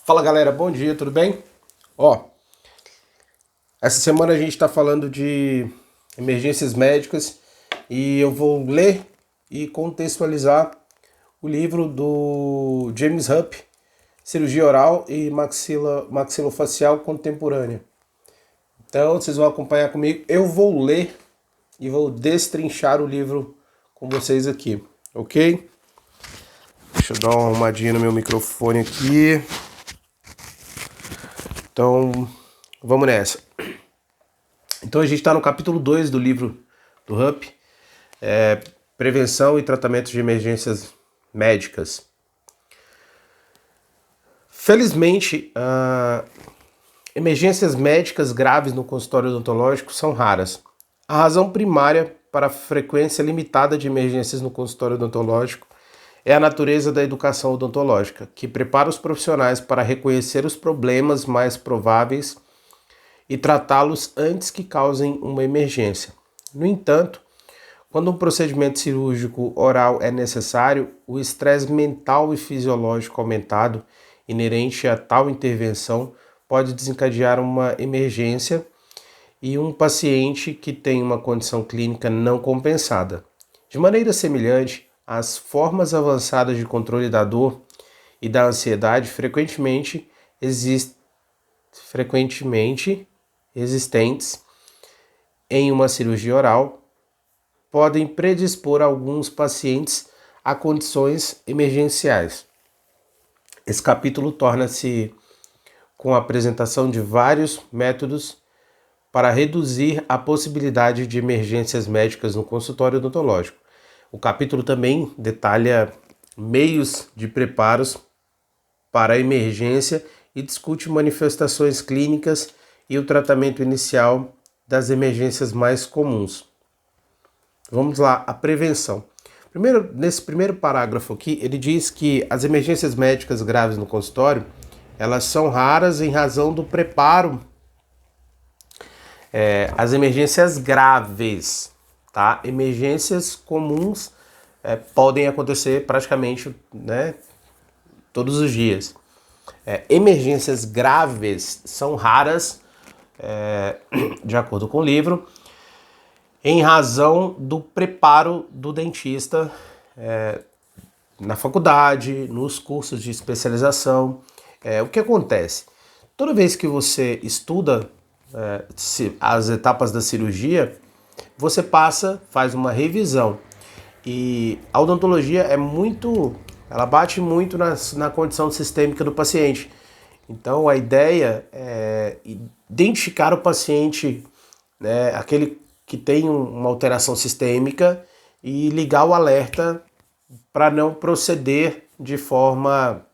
Fala galera, bom dia, tudo bem? Ó, essa semana a gente está falando de emergências médicas e eu vou ler e contextualizar o livro do James Hupp, Cirurgia Oral e Maxilofacial Contemporânea. Então vocês vão acompanhar comigo, eu vou ler e vou destrinchar o livro com vocês aqui, ok? Deixa eu dar uma arrumadinha no meu microfone aqui. Então, vamos nessa. Então a gente está no capítulo 2 do livro do Hupp, Prevenção e Tratamento de Emergências Médicas. Felizmente, emergências médicas graves no consultório odontológico são raras. A razão primária para a frequência limitada de emergências no consultório odontológico é a natureza da educação odontológica, que prepara os profissionais para reconhecer os problemas mais prováveis e tratá-los antes que causem uma emergência. No entanto, quando um procedimento cirúrgico oral é necessário, o estresse mental e fisiológico aumentado inerente a tal intervenção pode desencadear uma emergência e um paciente que tem uma condição clínica não compensada. De maneira semelhante, as formas avançadas de controle da dor e da ansiedade frequentemente existentes em uma cirurgia oral podem predispor alguns pacientes a condições emergenciais. Esse capítulo torna-se com a apresentação de vários métodos para reduzir a possibilidade de emergências médicas no consultório odontológico. O capítulo também detalha meios de preparos para a emergência e discute manifestações clínicas e o tratamento inicial das emergências mais comuns. Vamos lá, a prevenção. Nesse primeiro parágrafo aqui, ele diz que as emergências médicas graves no consultório, elas são raras em razão do preparo. As emergências graves, tá? Emergências comuns podem acontecer praticamente, todos os dias. Emergências graves são raras, de acordo com o livro, em razão do preparo do dentista na faculdade, nos cursos de especialização. O que acontece? Toda vez que você estuda as etapas da cirurgia, você faz uma revisão. E a odontologia ela bate muito na condição sistêmica do paciente. Então a ideia é identificar o paciente, aquele que tem uma alteração sistêmica, e ligar o alerta para não proceder de forma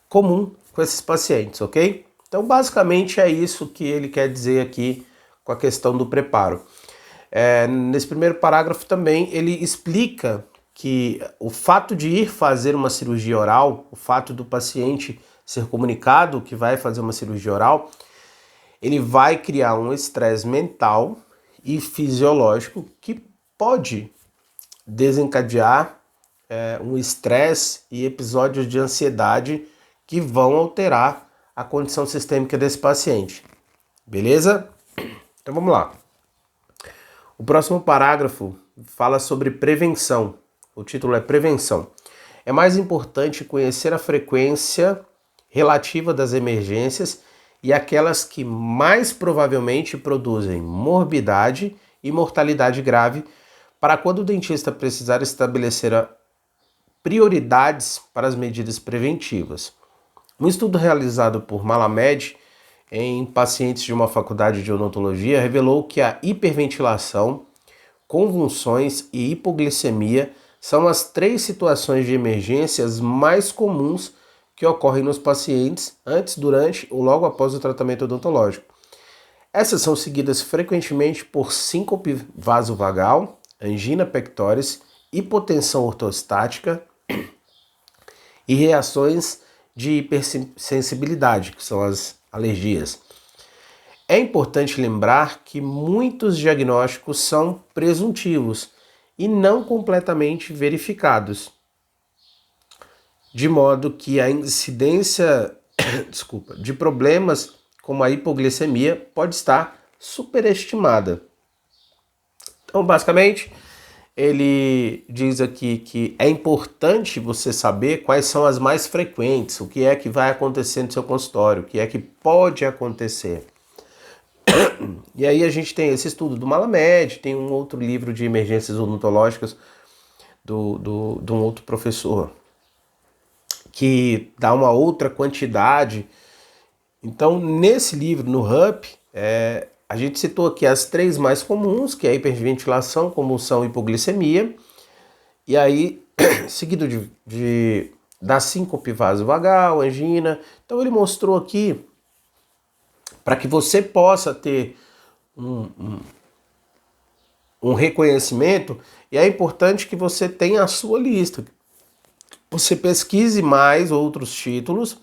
comum com esses pacientes, ok? Então basicamente é isso que ele quer dizer aqui com a questão do preparo. Nesse primeiro parágrafo também ele explica que o fato de ir fazer uma cirurgia oral, o fato do paciente ser comunicado que vai fazer uma cirurgia oral, ele vai criar um estresse mental e fisiológico que pode desencadear um estresse e episódios de ansiedade que vão alterar a condição sistêmica desse paciente. Beleza? Então vamos lá. O próximo parágrafo fala sobre prevenção. O título é Prevenção. É mais importante conhecer a frequência relativa das emergências e aquelas que mais provavelmente produzem morbidade e mortalidade grave, para quando o dentista precisar estabelecer prioridades para as medidas preventivas. Um estudo realizado por Malamed em pacientes de uma faculdade de odontologia revelou que a hiperventilação, convulsões e hipoglicemia são as 3 situações de emergências mais comuns que ocorrem nos pacientes antes, durante ou logo após o tratamento odontológico. Essas são seguidas frequentemente por síncope vasovagal, angina pectoris, hipotensão ortostática e reações de hipersensibilidade, que são as alergias. É importante lembrar que muitos diagnósticos são presuntivos e não completamente verificados. de modo que a incidência desculpa, de problemas como a hipoglicemia pode estar superestimada. Então, basicamente, ele diz aqui que é importante você saber quais são as mais frequentes, o que é que vai acontecer no seu consultório, o que é que pode acontecer. E aí a gente tem esse estudo do Malamed, tem um outro livro de emergências odontológicas de um outro professor, que dá uma outra quantidade. Então, nesse livro, no HUP, a gente citou aqui as 3 mais comuns, que é a hiperventilação, convulsão e hipoglicemia. E aí, seguido da síncope vasovagal, angina. Então, ele mostrou aqui, para que você possa ter um reconhecimento, e é importante que você tenha a sua lista. Você pesquise mais outros títulos,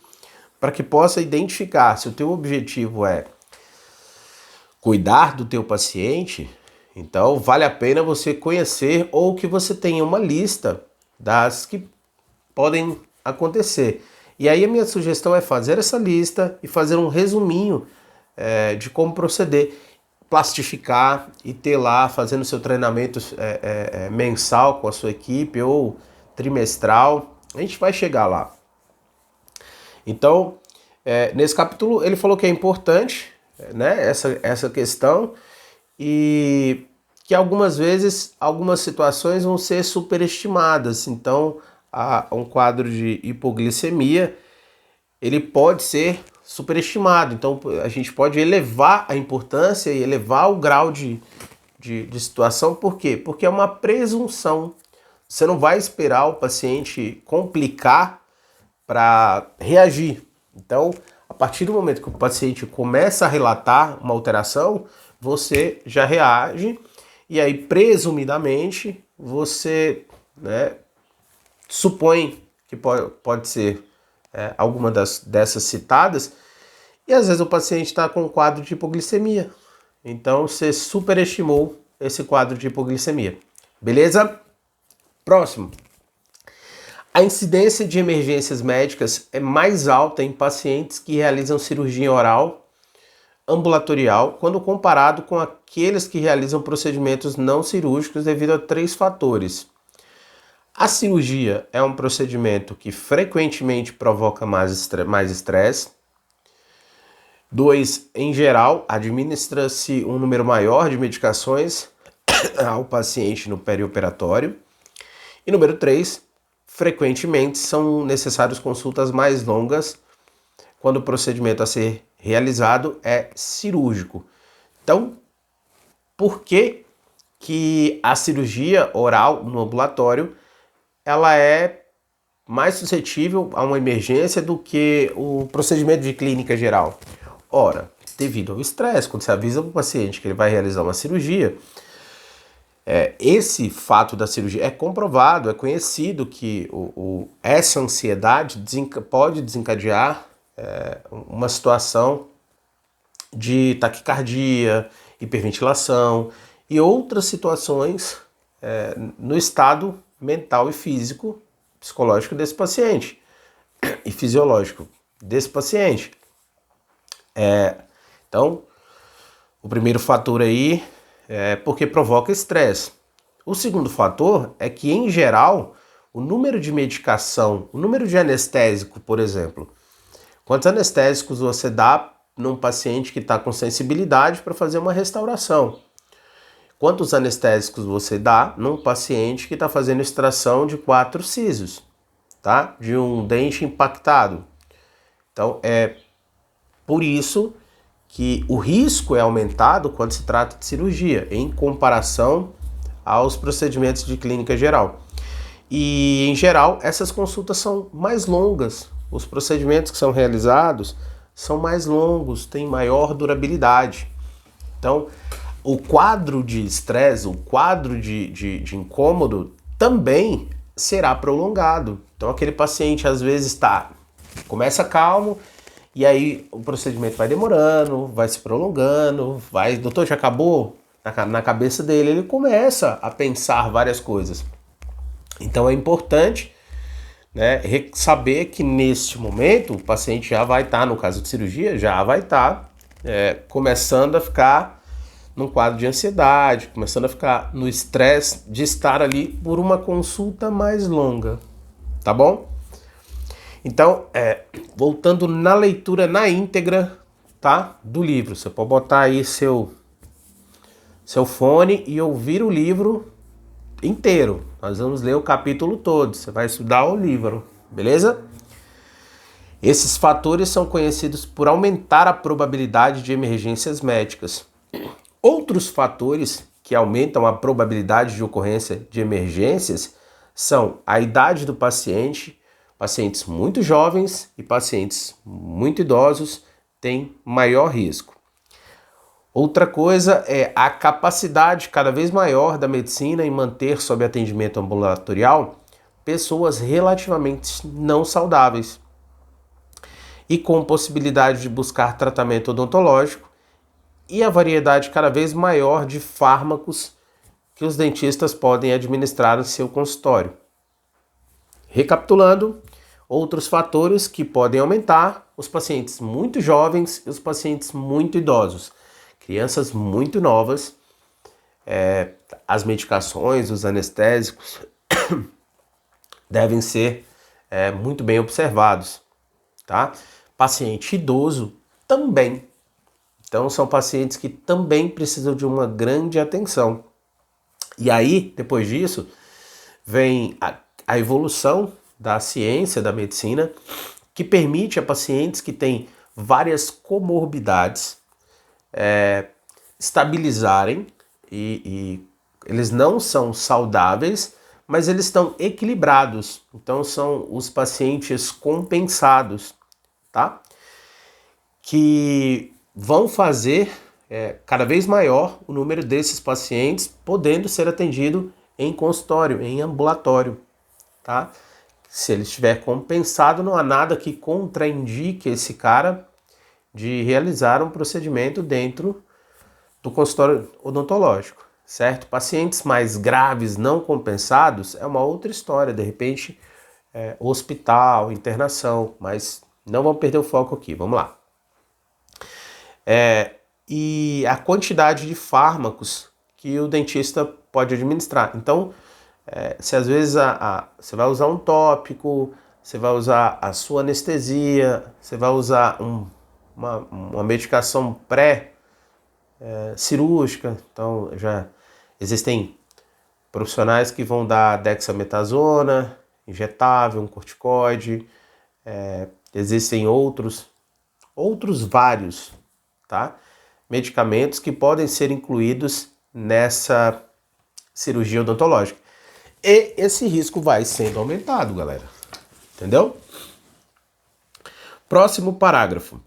para que possa identificar se o teu objetivo é cuidar do teu paciente, então vale a pena você conhecer ou que você tenha uma lista das que podem acontecer. E aí a minha sugestão é fazer essa lista e fazer um resuminho de como proceder, plastificar e ter lá, fazendo seu treinamento mensal com a sua equipe ou trimestral. A gente vai chegar lá. Então, nesse capítulo ele falou que é importante, né, essa questão, e que algumas vezes, algumas situações vão ser superestimadas. Então, um quadro de hipoglicemia, ele pode ser superestimado. Então, a gente pode elevar a importância e elevar o grau de situação. Por quê? Porque é uma presunção. Você não vai esperar o paciente complicar para reagir. Então, a partir do momento que o paciente começa a relatar uma alteração, você já reage e aí, presumidamente, você, né, supõe que pode ser alguma dessas citadas, e às vezes o paciente está com um quadro de hipoglicemia. Então, você superestimou esse quadro de hipoglicemia. Beleza? Próximo. A incidência de emergências médicas é mais alta em pacientes que realizam cirurgia oral ambulatorial quando comparado com aqueles que realizam procedimentos não cirúrgicos devido a 3 fatores. A cirurgia é um procedimento que frequentemente provoca mais estresse. 2, em geral, administra-se um número maior de medicações ao paciente no perioperatório. E número 3, frequentemente são necessárias consultas mais longas quando o procedimento a ser realizado é cirúrgico. Então, por que a cirurgia oral no ambulatório ela é mais suscetível a uma emergência do que o procedimento de clínica geral? Ora, devido ao estresse, quando você avisa para o paciente que ele vai realizar uma cirurgia, esse fato da cirurgia é comprovado, é conhecido que essa ansiedade pode desencadear uma situação de taquicardia, hiperventilação e outras situações no estado mental e físico, psicológico desse paciente e fisiológico desse paciente. Então, o primeiro fator aí é porque provoca estresse. O segundo fator é que, em geral, o número de medicação, o número de anestésico, por exemplo, quantos anestésicos você dá num paciente que está com sensibilidade para fazer uma restauração? Quantos anestésicos você dá num paciente que está fazendo extração de 4 sisos, tá? De um dente impactado. Então, é por isso que o risco é aumentado quando se trata de cirurgia, em comparação aos procedimentos de clínica geral. E, em geral, essas consultas são mais longas. Os procedimentos que são realizados são mais longos, têm maior durabilidade. Então, o quadro de estresse, o quadro de incômodo também será prolongado. Então, aquele paciente às vezes começa calmo, e aí o procedimento vai demorando, vai se prolongando, doutor, já acabou? Na cabeça dele ele começa a pensar várias coisas. Então é importante né, saber que neste momento o paciente já vai estar, no caso de cirurgia, já vai estar começando a ficar num quadro de ansiedade, começando a ficar no estresse de estar ali por uma consulta mais longa, tá bom? Então, voltando na leitura na íntegra, tá, do livro, você pode botar aí seu fone e ouvir o livro inteiro. Nós vamos ler o capítulo todo, você vai estudar o livro, beleza? Esses fatores são conhecidos por aumentar a probabilidade de emergências médicas. Outros fatores que aumentam a probabilidade de ocorrência de emergências são a idade do paciente. Pacientes muito jovens e pacientes muito idosos têm maior risco. Outra coisa é a capacidade cada vez maior da medicina em manter sob atendimento ambulatorial pessoas relativamente não saudáveis e com possibilidade de buscar tratamento odontológico e a variedade cada vez maior de fármacos que os dentistas podem administrar no seu consultório. Recapitulando, outros fatores que podem aumentar: os pacientes muito jovens e os pacientes muito idosos, crianças muito novas, as medicações, os anestésicos devem ser muito bem observados, tá? Paciente idoso também. Então são pacientes que também precisam de uma grande atenção. E aí, depois disso, vem a evolução da ciência, da medicina, que permite a pacientes que têm várias comorbidades estabilizarem e eles não são saudáveis, mas eles estão equilibrados. Então são os pacientes compensados, tá? Que vão fazer cada vez maior o número desses pacientes podendo ser atendido em consultório, em ambulatório, tá? Se ele estiver compensado, não há nada que contraindique esse cara de realizar um procedimento dentro do consultório odontológico, certo? Pacientes mais graves, não compensados, é uma outra história, de repente hospital, internação, mas não vamos perder o foco aqui, vamos lá. E a quantidade de fármacos que o dentista pode administrar. Então, se às vezes você vai usar um tópico, você vai usar a sua anestesia, você vai usar uma medicação pré-cirúrgica, então já existem profissionais que vão dar dexametasona, injetável, um corticoide, existem outros vários, tá? Medicamentos que podem ser incluídos nessa cirurgia odontológica. E esse risco vai sendo aumentado, galera. Entendeu? Próximo parágrafo.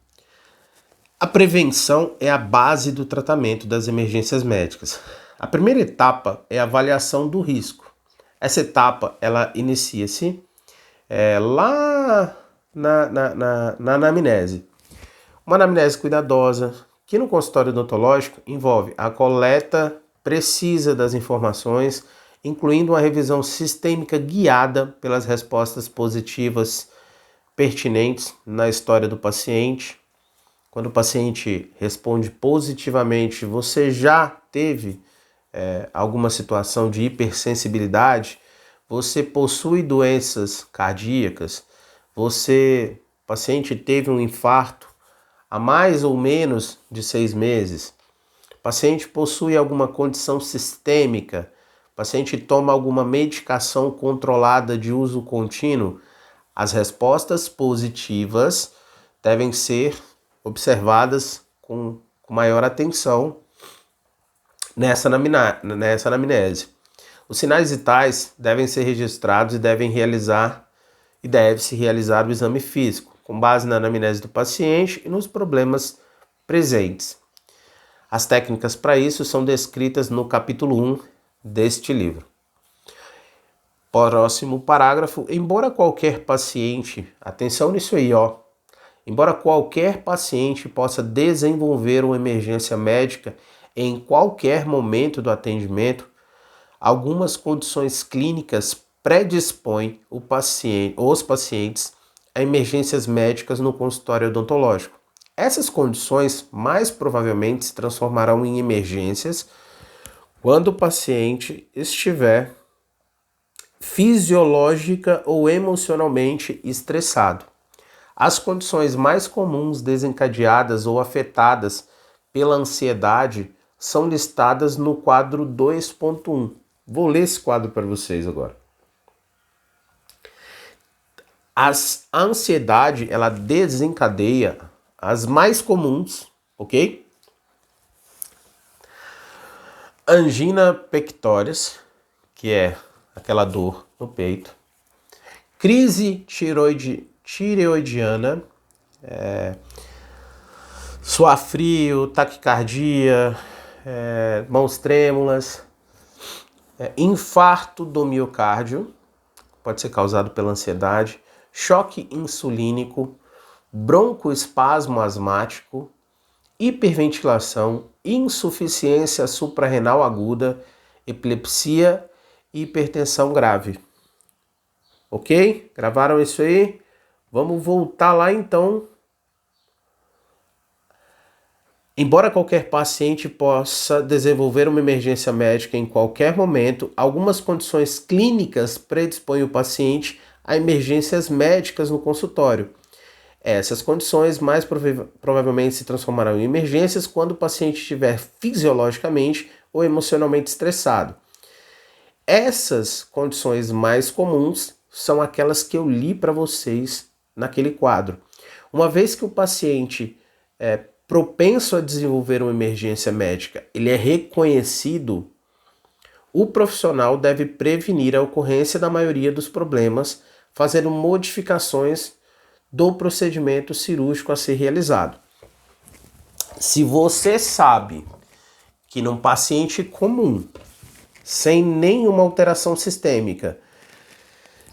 A prevenção é a base do tratamento das emergências médicas. A primeira etapa é a avaliação do risco. Essa etapa, ela inicia-se lá na anamnese. Uma anamnese cuidadosa, que no consultório odontológico envolve a coleta precisa das informações, incluindo uma revisão sistêmica guiada pelas respostas positivas pertinentes na história do paciente. Quando o paciente responde positivamente, você já teve alguma situação de hipersensibilidade, você possui doenças cardíacas, o paciente teve um infarto há mais ou menos de 6 meses, o paciente possui alguma condição sistêmica, o paciente toma alguma medicação controlada de uso contínuo, as respostas positivas devem ser observadas com maior atenção nessa anamnese. Os sinais vitais devem ser registrados e deve-se realizar o exame físico, com base na anamnese do paciente e nos problemas presentes. As técnicas para isso são descritas no capítulo 1 deste livro. Próximo parágrafo. Embora qualquer paciente, atenção nisso aí, embora qualquer paciente possa desenvolver uma emergência médica em qualquer momento do atendimento, algumas condições clínicas predispõe os pacientes a emergências médicas no consultório odontológico. Essas condições mais provavelmente se transformarão em emergências quando o paciente estiver fisiológica ou emocionalmente estressado. As condições mais comuns desencadeadas ou afetadas pela ansiedade são listadas no quadro 2.1. Vou ler esse quadro para vocês agora. A ansiedade, ela desencadeia as mais comuns, ok? Angina pectoris, que é aquela dor no peito. Crise tireoidiana, suar frio, taquicardia, mãos trêmulas, infarto do miocárdio, pode ser causado pela ansiedade, choque insulínico, broncoespasmo asmático, hiperventilação, insuficiência suprarrenal aguda, epilepsia e hipertensão grave. Ok? Gravaram isso aí? Vamos voltar lá então. Embora qualquer paciente possa desenvolver uma emergência médica em qualquer momento, algumas condições clínicas predispõem o paciente a emergências médicas no consultório. Essas condições mais provavelmente se transformarão em emergências quando o paciente estiver fisiologicamente ou emocionalmente estressado. Essas condições mais comuns são aquelas que eu li para vocês naquele quadro. Uma vez que o paciente é propenso a desenvolver uma emergência médica, ele é reconhecido, o profissional deve prevenir a ocorrência da maioria dos problemas, fazendo modificações do procedimento cirúrgico a ser realizado. Se você sabe que num paciente comum, sem nenhuma alteração sistêmica,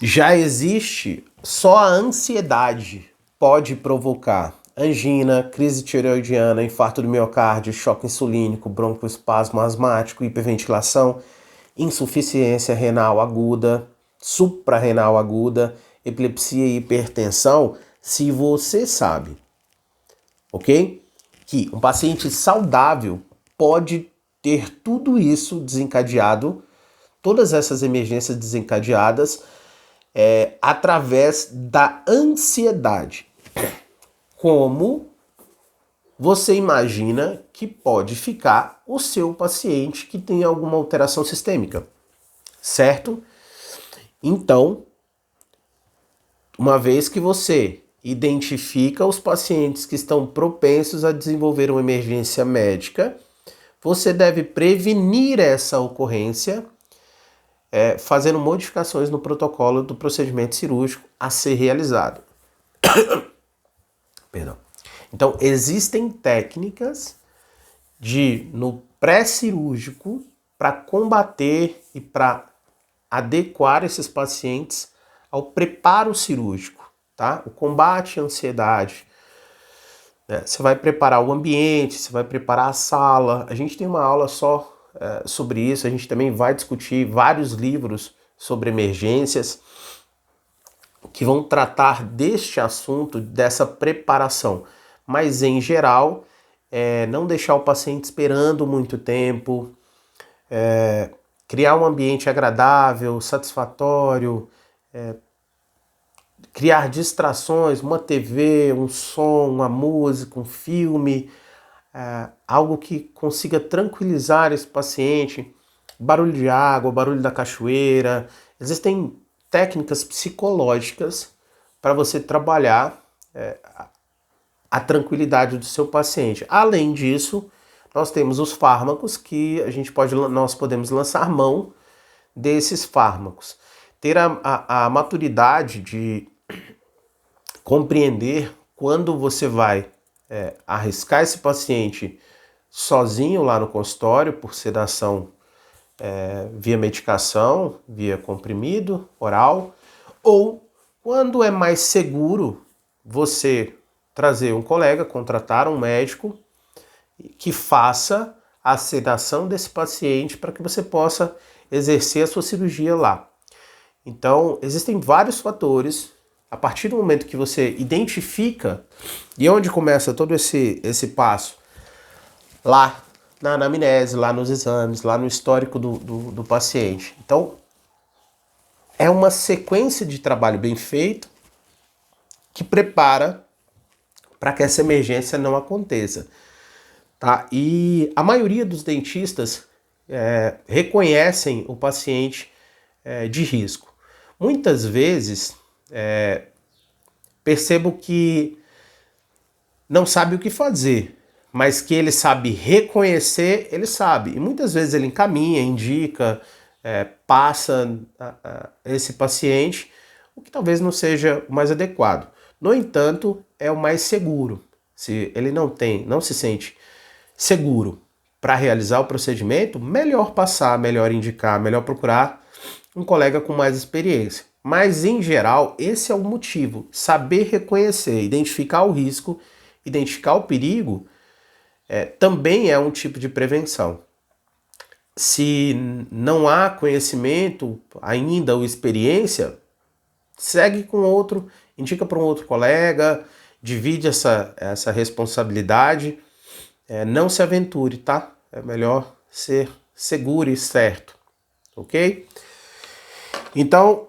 já existe, só a ansiedade pode provocar angina, crise tireoidiana, infarto do miocárdio, choque insulínico, broncoespasmo asmático, hiperventilação, insuficiência renal aguda, suprarrenal aguda, epilepsia e hipertensão. Se você sabe, ok? Que um paciente saudável pode ter tudo isso desencadeado, todas essas emergências desencadeadas através da ansiedade. Como você imagina que pode ficar o seu paciente que tem alguma alteração sistêmica, certo? Então, uma vez que você identifica os pacientes que estão propensos a desenvolver uma emergência médica, você deve prevenir essa ocorrência fazendo modificações no protocolo do procedimento cirúrgico a ser realizado. Perdão. Então, existem técnicas no pré-cirúrgico para combater e para adequar esses pacientes ao preparo cirúrgico, tá? O combate à ansiedade. Você vai preparar o ambiente, você vai preparar a sala. A gente tem uma aula só sobre isso. A gente também vai discutir vários livros sobre emergências que vão tratar deste assunto, dessa preparação. Mas, em geral, não deixar o paciente esperando muito tempo, criar um ambiente agradável, satisfatório, criar distrações, uma TV, um som, uma música, um filme, algo que consiga tranquilizar esse paciente, barulho de água, barulho da cachoeira. Existem técnicas psicológicas para você trabalhar a tranquilidade do seu paciente. Além disso, nós temos os fármacos que nós podemos lançar mão desses fármacos. Ter a maturidade de compreender quando você vai arriscar esse paciente sozinho lá no consultório por sedação via medicação, via comprimido oral, ou quando é mais seguro você trazer um colega, contratar um médico que faça a sedação desse paciente para que você possa exercer a sua cirurgia lá. Então, existem vários fatores. A partir do momento que você identifica, e onde começa todo esse passo? Lá na anamnese, lá nos exames, lá no histórico do paciente. Então, é uma sequência de trabalho bem feito que prepara para que essa emergência não aconteça. Tá? E a maioria dos dentistas reconhecem o paciente de risco. Muitas vezes percebo que não sabe o que fazer, mas que ele sabe reconhecer, ele sabe. E muitas vezes ele encaminha, indica, passa esse paciente, o que talvez não seja o mais adequado. No entanto, é o mais seguro. Se ele não se sente seguro para realizar o procedimento, melhor passar, melhor indicar, melhor procurar um colega com mais experiência. Mas, em geral, esse é o motivo. Saber reconhecer, identificar o risco, identificar o perigo, também é um tipo de prevenção. Se não há conhecimento ainda ou experiência, segue com outro, indica para um outro colega, divide essa responsabilidade. Não se aventure, tá? É melhor ser seguro e certo, ok? Então,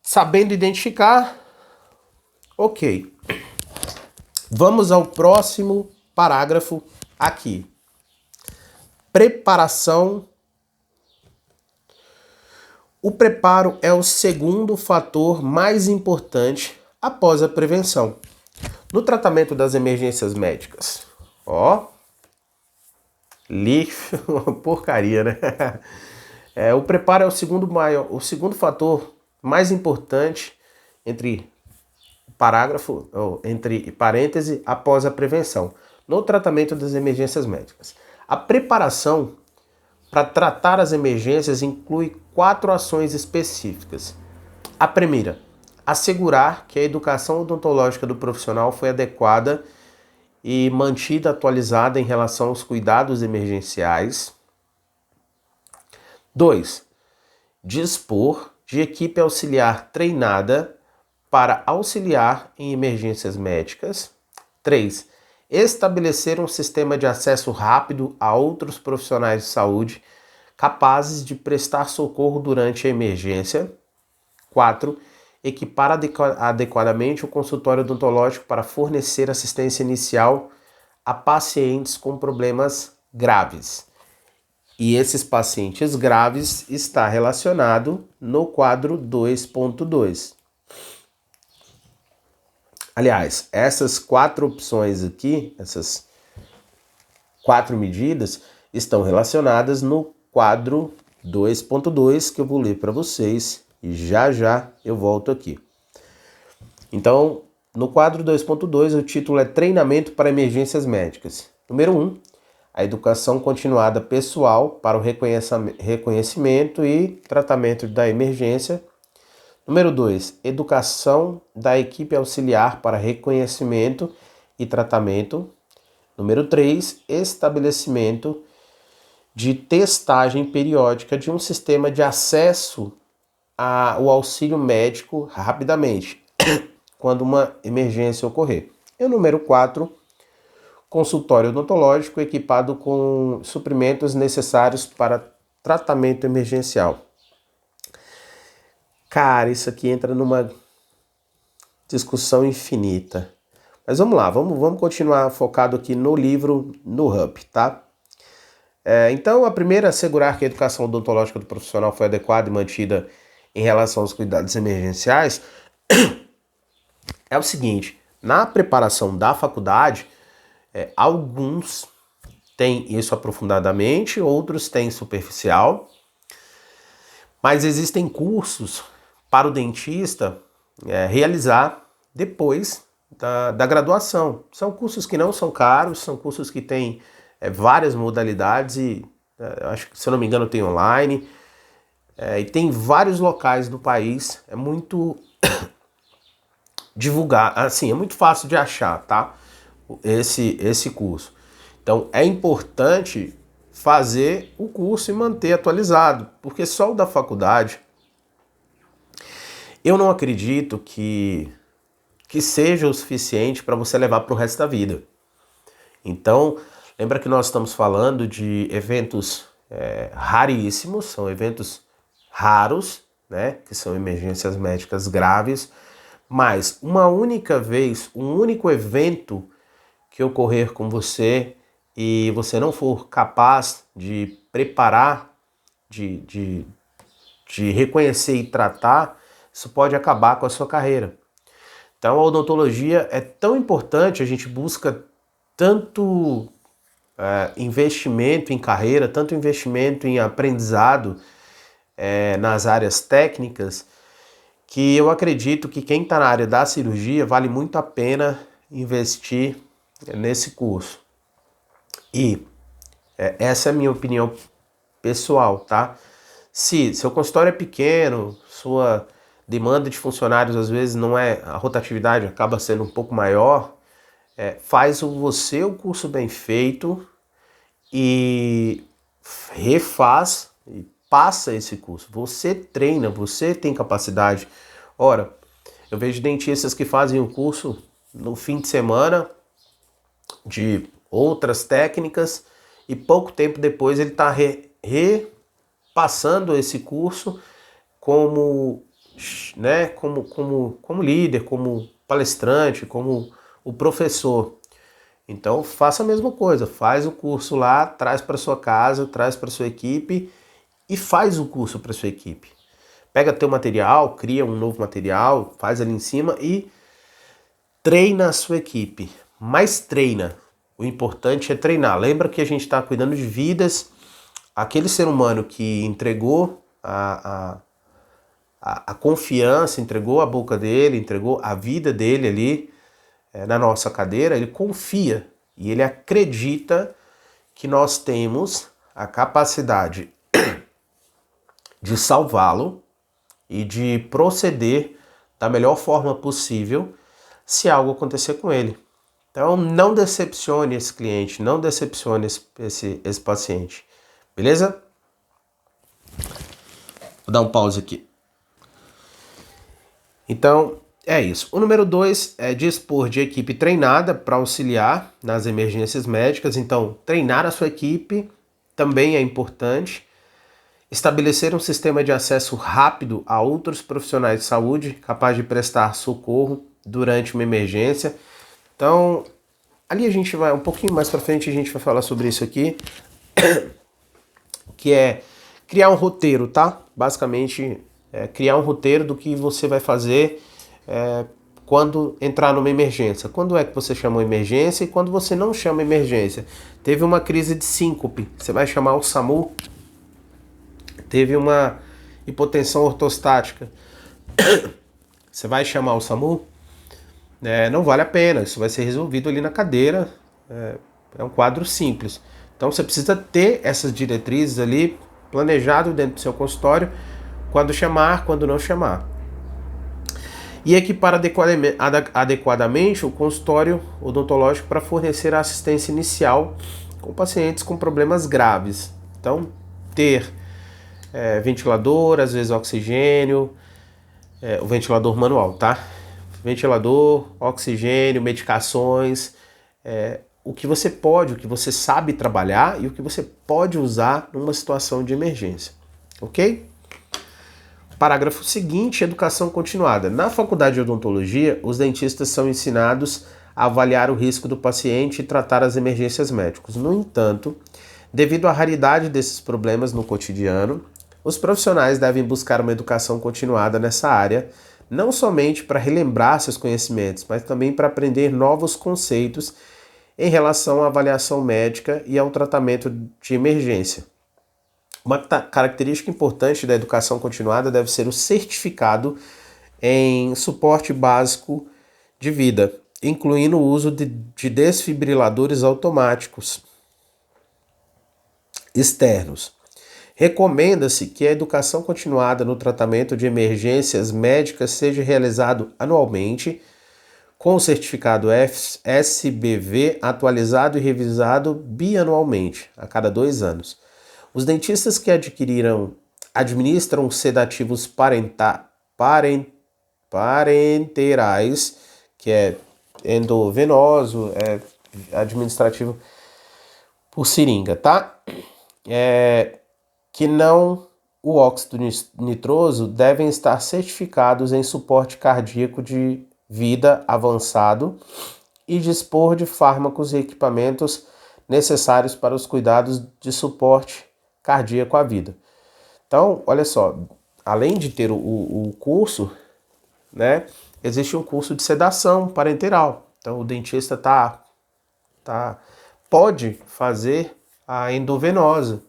sabendo identificar, ok. Vamos ao próximo parágrafo aqui. Preparação. O preparo é o segundo fator mais importante após a prevenção. No tratamento das emergências médicas, li uma porcaria, né? O preparo é o segundo fator mais importante entre parêntese, após a prevenção, no tratamento das emergências médicas. A preparação para tratar as emergências inclui 4 ações específicas. A primeira, assegurar que a educação odontológica do profissional foi adequada e mantida atualizada em relação aos cuidados emergenciais. 2. Dispor de equipe auxiliar treinada para auxiliar em emergências médicas. 3. Estabelecer um sistema de acesso rápido a outros profissionais de saúde capazes de prestar socorro durante a emergência. 4. Equipar adequadamente o consultório odontológico para fornecer assistência inicial a pacientes com problemas graves. E esses pacientes graves está relacionado no quadro 2.2. Aliás, essas 4 opções aqui, essas 4 medidas, estão relacionadas no quadro 2.2, que eu vou ler para vocês e já eu volto aqui. Então, no quadro 2.2, o título é Treinamento para Emergências Médicas. Número 1, a educação continuada pessoal para o reconhecimento e tratamento da emergência. Número 2, educação da equipe auxiliar para reconhecimento e tratamento. Número 3, estabelecimento de testagem periódica de um sistema de acesso ao auxílio médico rapidamente, quando uma emergência ocorrer. E o número 4, consultório odontológico equipado com suprimentos necessários para tratamento emergencial. Cara, isso aqui entra numa discussão infinita. Mas vamos lá, vamos continuar focado aqui no livro, no Hub, tá? Então, a primeira, assegurar que a educação odontológica do profissional foi adequada e mantida em relação aos cuidados emergenciais, é o seguinte: na preparação da faculdade, alguns têm isso aprofundadamente, outros têm superficial, mas existem cursos para o dentista realizar depois da graduação. São cursos que não são caros, são cursos que têm várias modalidades e, acho que, se eu não me engano, tem online. E tem vários locais do país, é muito divulgar, assim, é muito fácil de achar, tá? Esse curso. Então, é importante fazer o curso e manter atualizado, porque só o da faculdade eu não acredito que seja o suficiente para você levar para o resto da vida. Então, lembra que nós estamos falando de eventos raríssimos, são eventos raros, né, que são emergências médicas graves, mas uma única vez, um único evento que ocorrer com você e você não for capaz de preparar, de reconhecer e tratar, isso pode acabar com a sua carreira. Então a odontologia é tão importante, a gente busca tanto investimento em carreira, tanto investimento em aprendizado nas áreas técnicas, que eu acredito que quem está na área da cirurgia vale muito a pena investir nesse curso. E essa é a minha opinião pessoal, tá? Se seu consultório é pequeno, sua demanda de funcionários às vezes não é, a rotatividade acaba sendo um pouco maior, faz você o curso bem feito e refaz e passa esse curso. Você treina, você tem capacidade. Ora, eu vejo dentistas que fazem o curso no fim de semana de outras técnicas e pouco tempo depois ele está repassando esse curso como líder, como palestrante, como o professor. Então faça a mesma coisa, faz o curso lá, traz para sua casa, traz para sua equipe e faz o curso para sua equipe. Pega teu material, cria um novo material, faz ali em cima e treina a sua equipe. Mas treina. O importante é treinar. Lembra que a gente está cuidando de vidas. Aquele ser humano que entregou a confiança, entregou a boca dele, entregou a vida dele ali na nossa cadeira, ele confia e ele acredita que nós temos a capacidade de salvá-lo e de proceder da melhor forma possível se algo acontecer com ele. Então não decepcione esse cliente, não decepcione esse paciente, beleza? Vou dar um pause aqui. Então é isso. O número 2 é dispor de equipe treinada para auxiliar nas emergências médicas. Então treinar a sua equipe também é importante. Estabelecer um sistema de acesso rápido a outros profissionais de saúde capaz de prestar socorro durante uma emergência. Então, ali a gente vai, um pouquinho mais para frente a gente vai falar sobre isso aqui, que é criar um roteiro, tá? Basicamente, criar um roteiro do que você vai fazer quando entrar numa emergência. Quando é que você chama uma emergência e quando você não chama emergência. Teve uma crise de síncope, você vai chamar o SAMU. Teve uma hipotensão ortostática, você vai chamar o SAMU? Não vale a pena, isso vai ser resolvido ali na cadeira, é um quadro simples. Então você precisa ter essas diretrizes ali planejado dentro do seu consultório, quando chamar, quando não chamar. E equipar adequadamente o consultório odontológico para fornecer a assistência inicial com pacientes com problemas graves. Então, ter ventilador, às vezes oxigênio, o ventilador manual, tá? Ventilador, oxigênio, medicações, o que você pode, o que você sabe trabalhar e o que você pode usar numa situação de emergência, ok? Parágrafo seguinte, educação continuada. Na faculdade de odontologia, os dentistas são ensinados a avaliar o risco do paciente e tratar as emergências médicas. No entanto, devido à raridade desses problemas no cotidiano, os profissionais devem buscar uma educação continuada nessa área, não somente para relembrar seus conhecimentos, mas também para aprender novos conceitos em relação à avaliação médica e ao tratamento de emergência. Uma característica importante da educação continuada deve ser o certificado em suporte básico de vida, incluindo o uso de desfibriladores automáticos externos. Recomenda-se que a educação continuada no tratamento de emergências médicas seja realizado anualmente, com o certificado SBV atualizado e revisado bianualmente, a cada 2 anos. Os dentistas que administram sedativos parenterais, que é endovenoso, é administrativo por seringa, tá? Que não o óxido nitroso devem estar certificados em suporte cardíaco de vida avançado e dispor de fármacos e equipamentos necessários para os cuidados de suporte cardíaco à vida. Então, olha só, além de ter o curso, né, existe um curso de sedação parenteral. Então, o dentista pode fazer a endovenosa,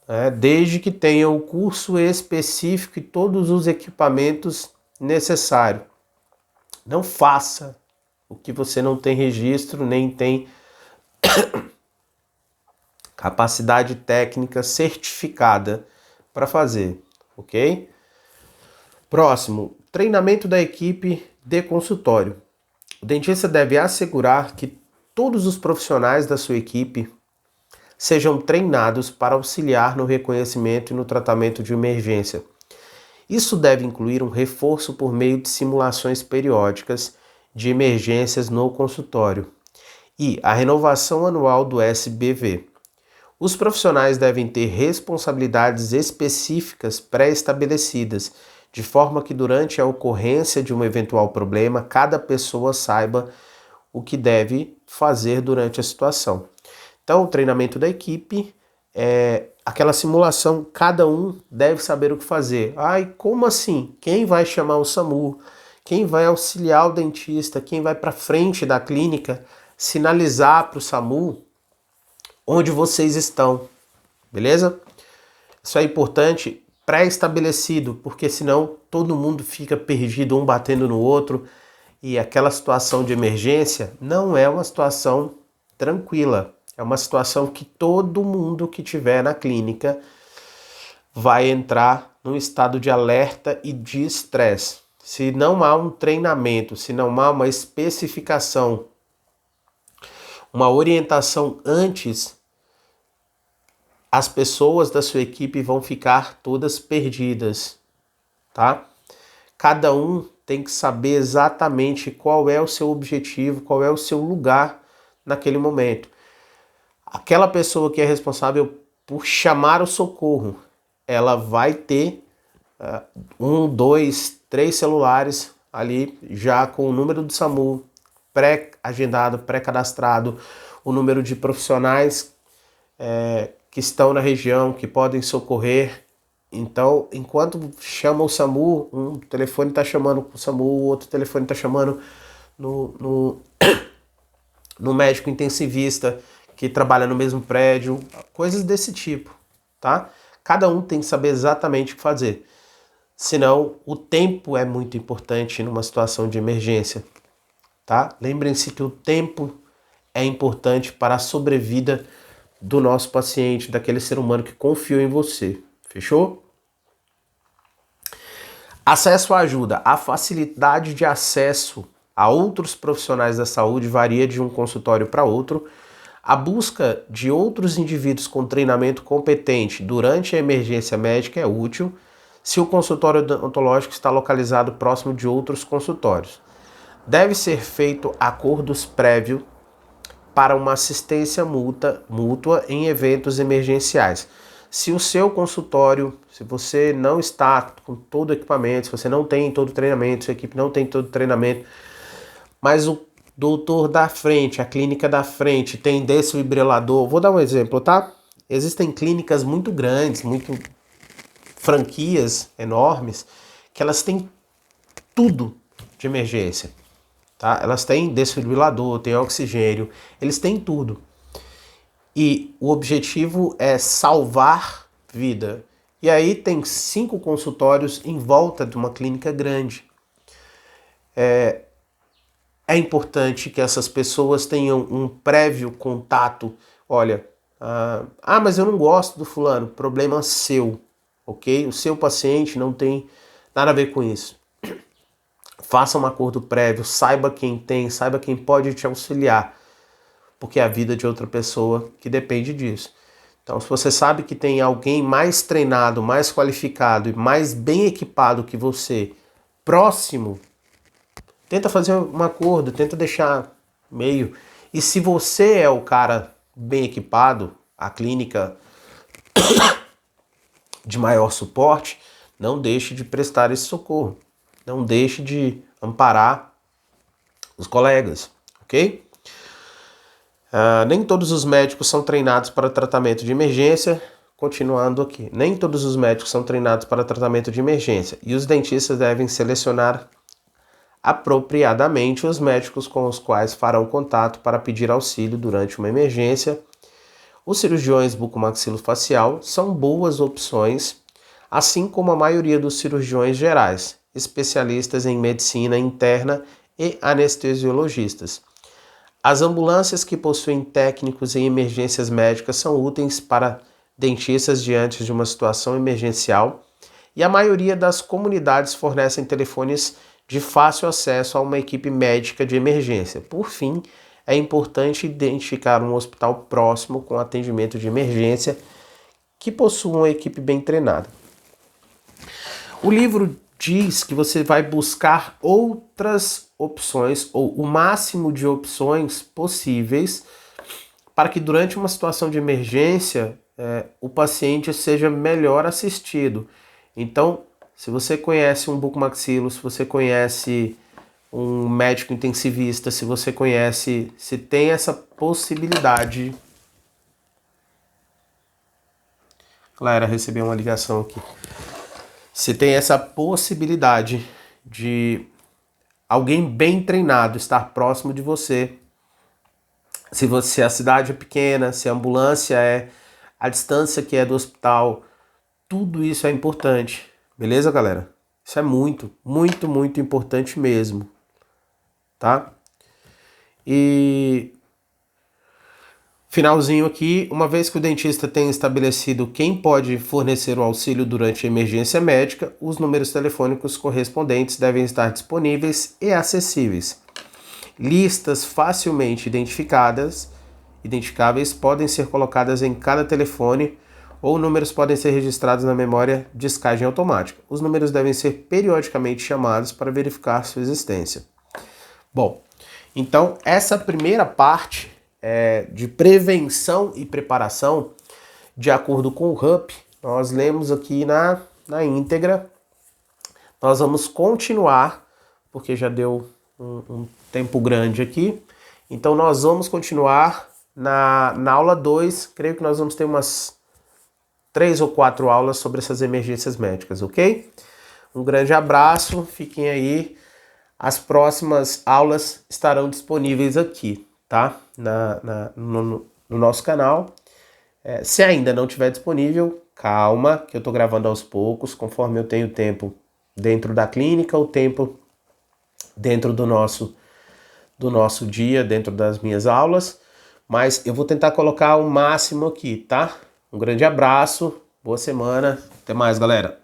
né, desde que tenha o curso específico e todos os equipamentos necessários. Não faça o que você não tem registro, nem tem capacidade técnica certificada para fazer, ok? Próximo, treinamento da equipe de consultório. O dentista deve assegurar que todos os profissionais da sua equipe sejam treinados para auxiliar no reconhecimento e no tratamento de emergência. Isso deve incluir um reforço por meio de simulações periódicas de emergências no consultório e a renovação anual do SBV. Os profissionais devem ter responsabilidades específicas pré-estabelecidas, de forma que durante a ocorrência de um eventual problema, cada pessoa saiba o que deve fazer durante a situação. Então, o treinamento da equipe é aquela simulação, cada um deve saber o que fazer. Ai, como assim? Quem vai chamar o SAMU? Quem vai auxiliar o dentista? Quem vai para frente da clínica sinalizar para o SAMU onde vocês estão? Beleza? Isso é importante, pré-estabelecido, porque senão todo mundo fica perdido, um batendo no outro, e aquela situação de emergência não é uma situação tranquila. É uma situação que todo mundo que estiver na clínica vai entrar num estado de alerta e de estresse. Se não há um treinamento, se não há uma especificação, uma orientação antes, as pessoas da sua equipe vão ficar todas perdidas, tá? Cada um tem que saber exatamente qual é o seu objetivo, qual é o seu lugar naquele momento. Aquela pessoa que é responsável por chamar o socorro, ela vai ter 1, 2, 3 celulares ali já com o número do SAMU pré-agendado, pré-cadastrado, o número de profissionais que estão na região, que podem socorrer. Então, enquanto chama o SAMU, um telefone está chamando o SAMU, o outro telefone está chamando no médico intensivista que trabalha no mesmo prédio, coisas desse tipo, tá? Cada um tem que saber exatamente o que fazer. Senão, o tempo é muito importante numa situação de emergência, tá? Lembrem-se que o tempo é importante para a sobrevida do nosso paciente, daquele ser humano que confiou em você. Fechou? Acesso à ajuda. A facilidade de acesso a outros profissionais da saúde varia de um consultório para outro. A busca de outros indivíduos com treinamento competente durante a emergência médica é útil se o consultório odontológico está localizado próximo de outros consultórios. Deve ser feito acordos prévios para uma assistência mútua em eventos emergenciais. Se o seu consultório, se você não está com todo o equipamento, se você não tem todo o treinamento, sua equipe não tem todo o treinamento, mas o doutor da frente, a clínica da frente tem desfibrilador, vou dar um exemplo, tá? Existem clínicas muito grandes, muito franquias enormes, que elas têm tudo de emergência, tá? Elas têm desfibrilador, têm oxigênio, eles têm tudo. E o objetivo é salvar vida. E aí tem 5 consultórios em volta de uma clínica grande. É importante que essas pessoas tenham um prévio contato. Olha, mas eu não gosto do fulano. Problema seu, ok? O seu paciente não tem nada a ver com isso. Faça um acordo prévio, saiba quem tem, saiba quem pode te auxiliar, porque é a vida de outra pessoa que depende disso. Então, se você sabe que tem alguém mais treinado, mais qualificado e mais bem equipado que você próximo, tenta fazer um acordo, tenta deixar meio. E se você é o cara bem equipado, a clínica de maior suporte, não deixe de prestar esse socorro. Não deixe de amparar os colegas, ok? Nem todos os médicos são treinados para tratamento de emergência. Continuando aqui, nem todos os médicos são treinados para tratamento de emergência e os dentistas devem selecionar apropriadamente os médicos com os quais farão contato para pedir auxílio durante uma emergência. Os cirurgiões bucomaxilofacial são boas opções, assim como a maioria dos cirurgiões gerais, especialistas em medicina interna e anestesiologistas. As ambulâncias que possuem técnicos em emergências médicas são úteis para dentistas diante de uma situação emergencial e a maioria das comunidades fornecem telefones de fácil acesso a uma equipe médica de emergência. Por fim, é importante identificar um hospital próximo com atendimento de emergência que possua uma equipe bem treinada. O livro diz que você vai buscar outras opções ou o máximo de opções possíveis para que durante uma situação de emergência o paciente seja melhor assistido. Então, se você conhece um bucomaxilo, se você conhece um médico intensivista, se você conhece, se tem essa possibilidade... Galera, recebi uma ligação aqui. Se tem essa possibilidade de alguém bem treinado estar próximo de você, se a cidade é pequena, se a ambulância é a distância que é do hospital, tudo isso é importante, beleza, galera? Isso é muito, muito, muito importante mesmo, tá? E finalzinho aqui, uma vez que o dentista tem estabelecido quem pode fornecer o auxílio durante a emergência médica, os números telefônicos correspondentes devem estar disponíveis e acessíveis. Listas facilmente identificáveis podem ser colocadas em cada telefone ou números podem ser registrados na memória de discagem automática. Os números devem ser periodicamente chamados para verificar sua existência. Bom, então essa primeira parte de prevenção e preparação, de acordo com o RUP, nós lemos aqui na íntegra. Nós vamos continuar, porque já deu um tempo grande aqui. Então nós vamos continuar na aula 2, creio que nós vamos ter umas 3 ou 4 aulas sobre essas emergências médicas, ok? Um grande abraço, fiquem aí. As próximas aulas estarão disponíveis aqui, tá? No nosso canal. Se ainda não estiver disponível, calma, que eu estou gravando aos poucos, conforme eu tenho tempo dentro da clínica, o tempo dentro do nosso dia, dentro das minhas aulas. Mas eu vou tentar colocar o máximo aqui, tá? Um grande abraço, boa semana, até mais, galera.